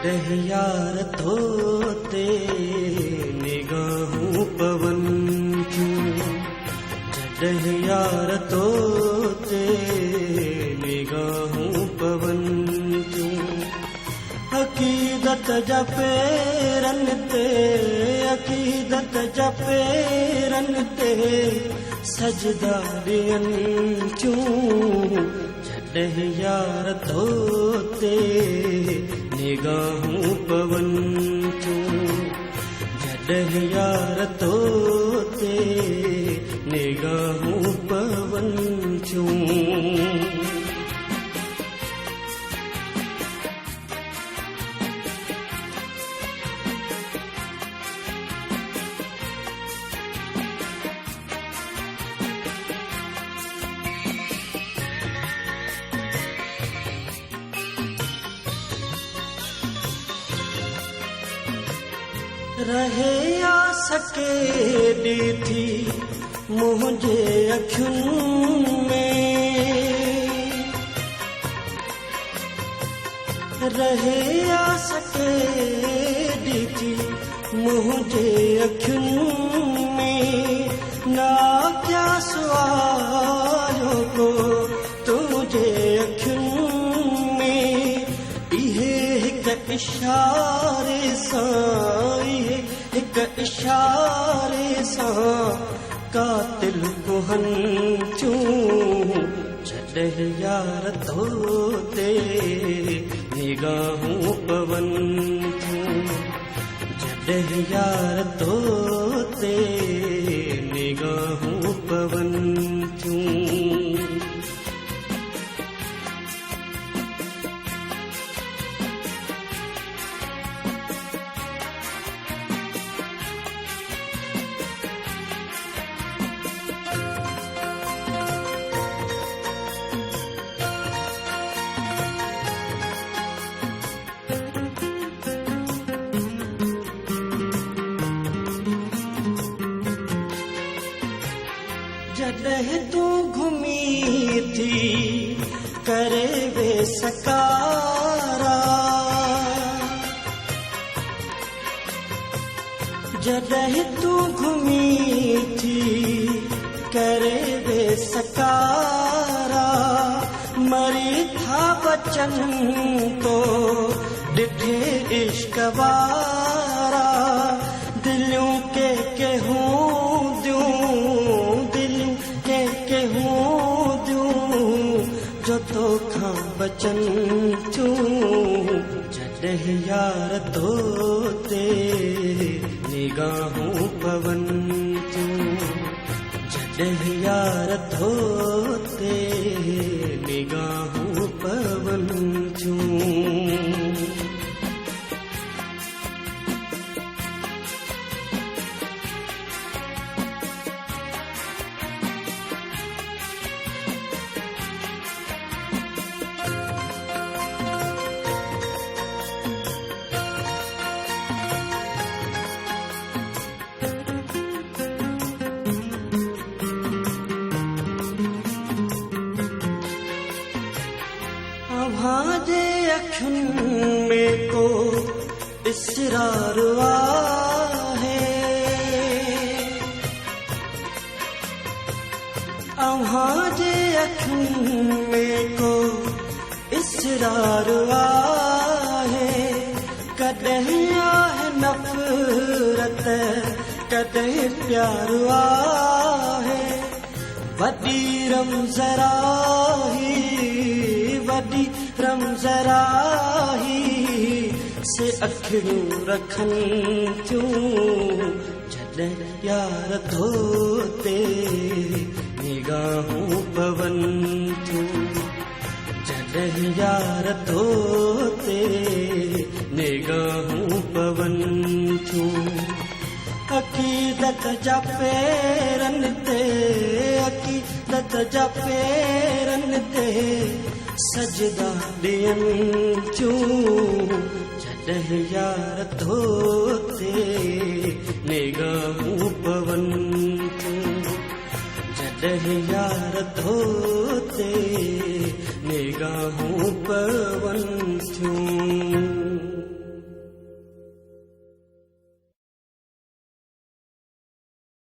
जॾहिं यार धोते निगाहूं पवन थियूं, जॾहिं यार धोते निगाहूं पवन थियूं। अक़ीदत जा पेरनि ते, अक़ीदत जा पेरनि ते सजदा ॾियनि थियूं। जॾहिं यार धोते निगाहूं पवन थियूं, जॾहिं यार धोते निगाहूं पवन थियूं। रहे या सके ॾिठी मुंहिंजे अखियुनि में, रहे या सके ॾिठी मुंहिंजे अखियुनि में। ना क्या सुवायो को तुंहिंजे अखियुनि में। इहे हिक इशारे सां, हिक इशारे सां कातिल कुहन थियूं। जॾहिं यार धोते निगाहूं पवन थियूं, जॾहिं यार धोते निगाहूं पवन थियूं। जॾहिं तूं घुमी थी करे वे सकारा, जॾहिं तूं घुमी थी करे वे सकारा। मरी था बचनि तो ॾिठे इश्क वारा। दिलियूं के हूं दियूं, दिलियूं के हूं दियूं जो तोखां बचनि थियूं। जॾहिं यार धोते निगाहूं पवन थियूं, जॾहिं यार धोते निगाहूं पवन थियूं। अव्हांजे अखियुनि में को इसरार आहे, अव्हांजे अखियुनि में को इसरार आहे। कॾहिं आहे नफ़रत, कॾहिं प्यार आहे। वॾी रमज़राही, वॾी रमज़राही से अखियूं रखनि थियूं। जॾहिं यार धोते निगाहूं पवन थियूं, जॾहिं यार धोते निगाहूं पवन थियूं। अक़ीदत जा पेरनि ते, अक़ीदत जा पेरनि ते सजदा ॾियनि थियूं। जॾहिं यार धोते निगाहूं पवन थियूं, जॾहिं यार धोते निगाहूं पवन थियूं।